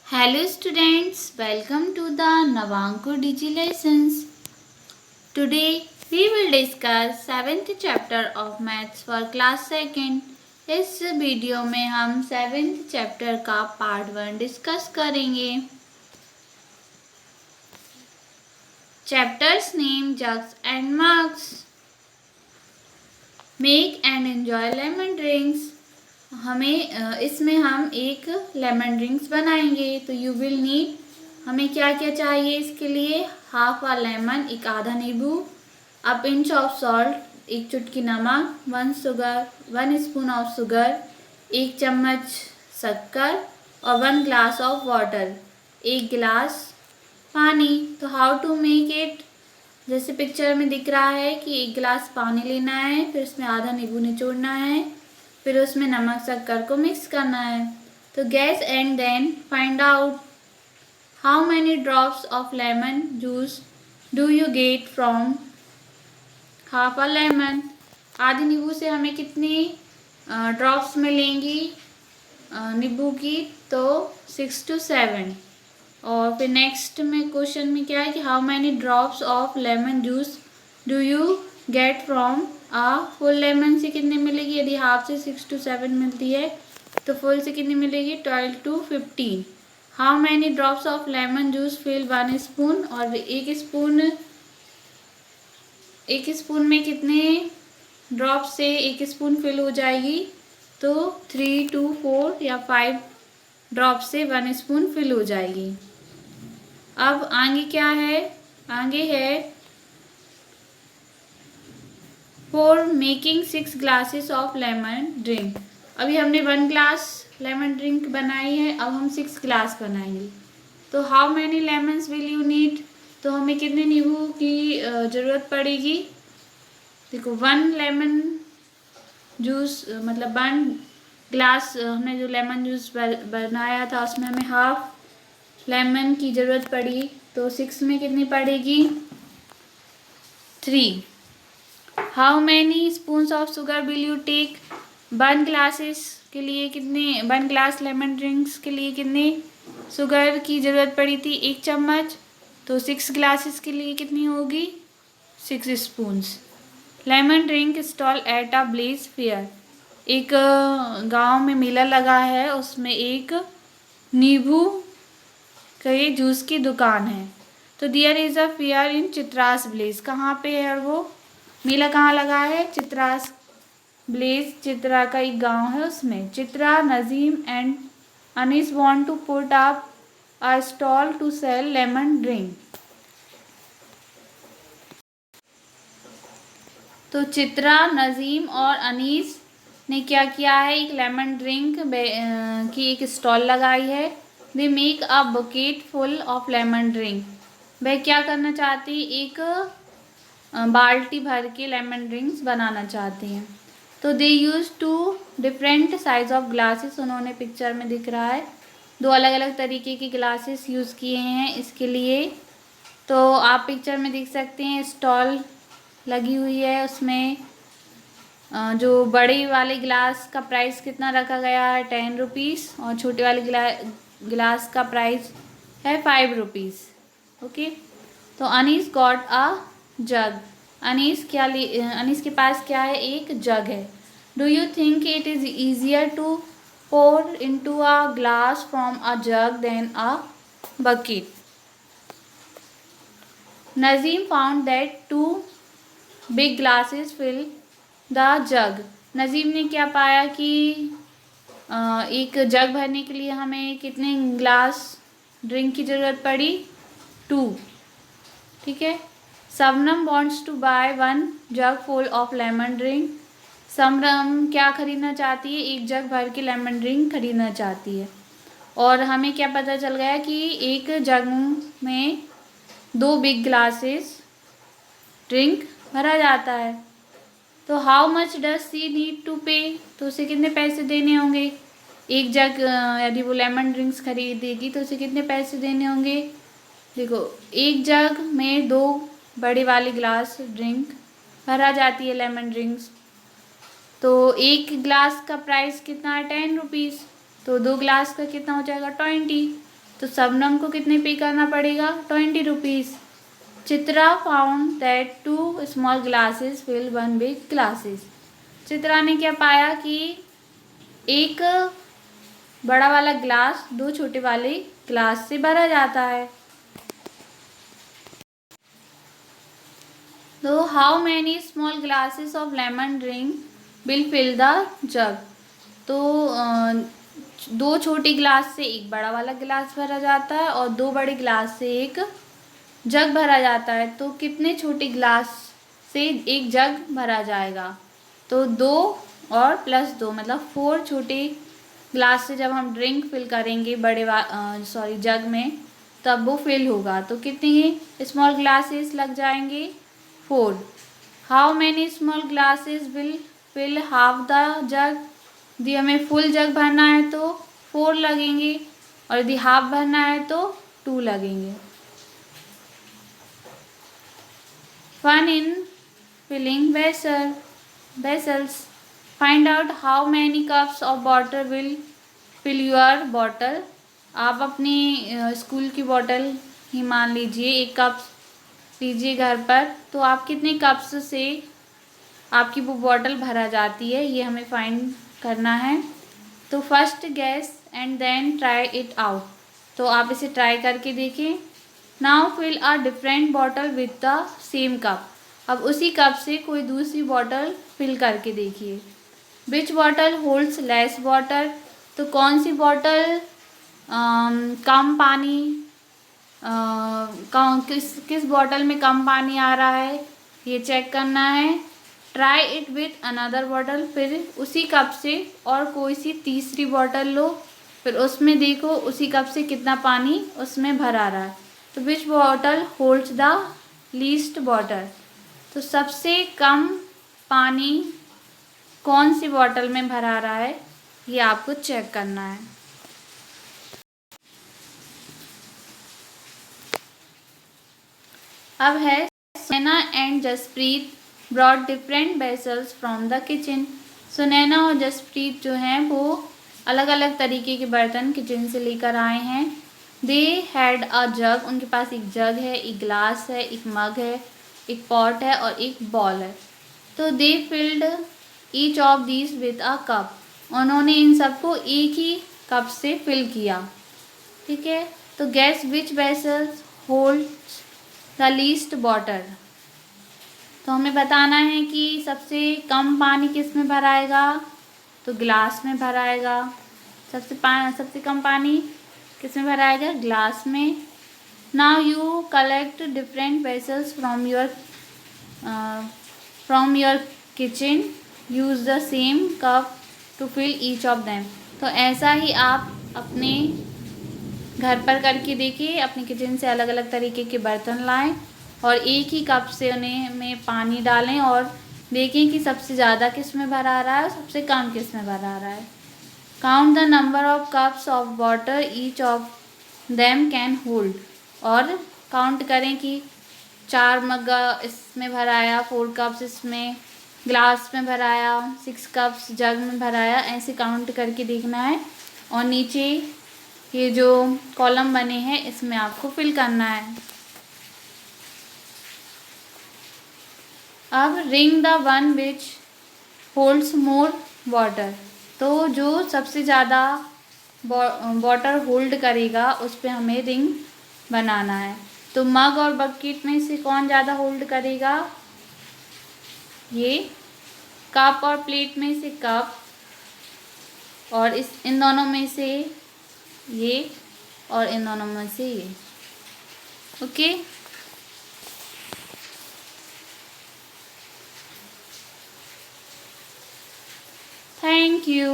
Hello students, welcome to the Navanko Digi Lessons. Today we will discuss 7th chapter of Maths for class 2nd. इस video में हम 7th chapter का part 1 discuss करेंगे. Chapters name jugs and mugs. Make and enjoy lemon drinks. इसमें हम एक lemon drinks बनाएंगे. तो यू विल नीड, हमें क्या क्या चाहिए इसके लिए? हाफ अ लेमन, एक आधा नींबू, अ पिंच ऑफ सॉल्ट, एक चुटकी नमक, 1 स्पून ऑफ शुगर, 1 चम्मच शक्कर और 1 ग्लास ऑफ वाटर, 1 गिलास पानी. तो हाउ टू मेक इट? जैसे पिक्चर में दिख रहा है कि 1 गिलास पानी लेना है, फिर उसमें आधा नींबू निचोड़ना है, फिर उसमें नमक शक्कर को मिक्स करना है. तो guess and then find out how many drops of lemon juice do you get from half a lemon. आधे नींबू से हमें कितनी ड्रॉप्स मिलेंगी नींबू की? तो 6 to 7. और फिर नेक्स्ट में क्वेश्चन में क्या है कि how many drops of lemon juice do you get from full lemon से कितनी मिलेगी? यदि हाफ से 6 to 7 मिलती है तो फुल से कितनी मिलेगी? 12 to 15. How many drops of lemon juice fill 1 spoon. और एक स्पून में कितने ड्रॉप से 1 स्पून फिल हो जाएगी? तो 3 to 4 या 5 ड्रॉप से 1 स्पून फिल हो जाएगी. अब आगे क्या है? आगे है for making 6 glasses of lemon drink. अभी हमने 1 ग्लास लेमन ड्रिंक बनाई है, अब हम 6 ग्लास बनाएंगे. तो how many lemons will you need? तो हमें कितने नींबू की ज़रूरत पड़ेगी? देखो 1 लेमन जूस मतलब 1 ग्लास हमने जो लेमन जूस बनाया था उसमें हमें हाफ लेमन की ज़रूरत पड़ी. तो 6 में कितनी पड़ेगी? 3. How many spoons of sugar will you take? 1 glasses के लिए कितने 1 ग्लास लेमन ड्रिंक्स के लिए कितने शुगर की ज़रूरत पड़ी थी? 1 चम्मच. तो 6 ग्लासेस के लिए कितनी होगी? 6 spoons. Lemon drink stall at a blaze fair. एक गांव में मेला लगा है, उसमें एक नींबू के जूस की दुकान है. तो there is a fair in Chitra's village. कहाँ पे है वो मेला? कहाँ लगा है? चित्रास विलेज. चित्रा का एक गांव है, उसमें Chitra, Najeem and Anees want to put up a stall to sell lemon drink. तो चित्रा, नजीम और अनीस ने क्या किया है? एक लेमन ड्रिंक की एक स्टॉल लगाई है. They make a bucket full of lemon drink. वह क्या करना चाहती? एक बाल्टी भर के लेमन ड्रिंक्स बनाना चाहती हैं. तो they use 2 different size of glasses. उन्होंने पिक्चर में दिख रहा है 2 अलग अलग तरीके के ग्लासेस यूज़ किए हैं इसके लिए. तो आप पिक्चर में देख सकते हैं स्टॉल लगी हुई है, उसमें जो बड़े वाले गिलास का प्राइस कितना रखा गया है? 10 रुपीज़. और छोटे वाले गिलास का प्राइस है 5 रुपीज़. ओके. तो Anees got a jug. Anees के पास क्या है? एक जग है. Do you think it is easier to pour into a glass from a jug than a bucket? Najeem found that 2 big glasses fill the jug. Najeem ने क्या पाया कि एक जग भरने के लिए हमें कितने ग्लास ड्रिंक की ज़रूरत पड़ी? 2. ठीक है. Shabnam wants to buy 1 jug full of lemon drink. Shabnam क्या खरीदना चाहती है? एक जग भर के लेमन ड्रिंक खरीदना चाहती है. और हमें क्या पता चल गया कि एक जग में 2 बिग ग्लासेस ड्रिंक भरा जाता है. तो how much does she need to pay? तो उसे कितने पैसे देने होंगे? एक जग यदि वो लेमन ड्रिंक्स खरीदेगी तो उसे कितने पैसे देने होंगे? देखो एक जग में 2 बड़े वाले ग्लास ड्रिंक भरा जाती है लेमन ड्रिंक्स. तो एक ग्लास का प्राइस कितना है? 10 रुपीज़. तो 2 ग्लास का कितना हो जाएगा? 20. तो शबनम को कितने पे करना पड़ेगा? 20 rupees. Chitra found that 2 small glasses fill 1 big glasses. Chitra ने क्या पाया कि एक बड़ा वाला ग्लास 2 छोटे वाले ग्लास से भरा जाता है। तो how many small glasses of lemon drink will fill the jug. तो 2 छोटे ग्लास से एक बड़ा वाला गिलास भरा जाता है और 2 बड़े ग्लास से एक जग भरा जाता है। तो कितने छोटे ग्लास से एक जग भरा जाएगा? तो 2 और प्लस 2 मतलब 4 छोटे ग्लास से जब हम ड्रिंक फिल करेंगे जग में, तब वो फिल होगा। तो कितनी स्मॉल ग्लासेस लग जाएंगे? 4। How many small glasses will fill half the jug. यदि हमें फुल जग भरना है तो 4 लगेंगे और यदि हाफ भरना है तो 2 लगेंगे। Fun in filling vessels. Find out how many cups of water will fill your bottle. आप अपनी स्कूल की बॉटल ही मान लीजिए 1 कप लीजिए घर पर, तो आप कितने कप्स से आपकी वो बॉटल भरा जाती है, ये हमें फाइंड करना है। तो first guess and then try it out. तो आप इसे ट्राई करके देखें। Now fill a different bottle with the same cup. अब उसी कप से कोई दूसरी बॉटल फिल करके देखिए। विच बॉटल होल्ड्स लेस वाटर। तो कौन सी बॉटल कम पानी, किस बॉटल में कम पानी आ रहा है, ये चेक करना है। Try it with another bottle. फिर उसी कप से और कोई सी तीसरी बॉटल लो, फिर उसमें देखो उसी कप से कितना पानी उसमें भरा रहा है। तो which bottle holds the least water. तो सबसे कम पानी कौन सी बॉटल में भरा रहा है, ये आपको चेक करना है। अब है Sunaina and Jaspreet brought different vessels from the kitchen. Sunaina और जसप्रीत जो हैं वो अलग अलग तरीके के बर्तन किचन से लेकर आए हैं। दे हैड अ जग। उनके पास एक जग है, एक ग्लास है, एक मग है, एक पॉट है और एक बॉल है। तो they filled each of these with a cup. उन्होंने इन सबको एक ही कप से फिल किया। ठीक है, तो gas which vessels holds the least water. तो हमें बताना है कि सबसे कम पानी किस में भराएगा, तो ग्लास में भराएगा। सबसे कम पानी किस में भराएगा, ग्लास में। Now you collect different vessels from your kitchen, use the same cup to fill each of them. तो ऐसा ही आप अपने घर पर करके देखिए, अपने किचन से अलग अलग तरीके के बर्तन लाएं और एक ही कप से उन्हें में पानी डालें और देखें कि सबसे ज़्यादा किस में भरा रहा है, सबसे कम किस में भरा रहा है। Count the number of cups of water each of them can hold. और काउंट करें कि 4 मग इसमें भराया, 4 कप्स इसमें ग्लास में भराया, 6 कप्स जग में भराया, ऐसे काउंट करके देखना है। और नीचे ये जो कॉलम बने हैं इसमें आपको फिल करना है। अब ring the one which holds more water. तो जो सबसे ज़्यादा वाटर होल्ड करेगा उस पर हमें रिंग बनाना है। तो मग और बकेट में से कौन ज़्यादा होल्ड करेगा, ये। कप और प्लेट में से कप, और इन दोनों में से ये, और इन दोनों में से ये। Okay, thank you.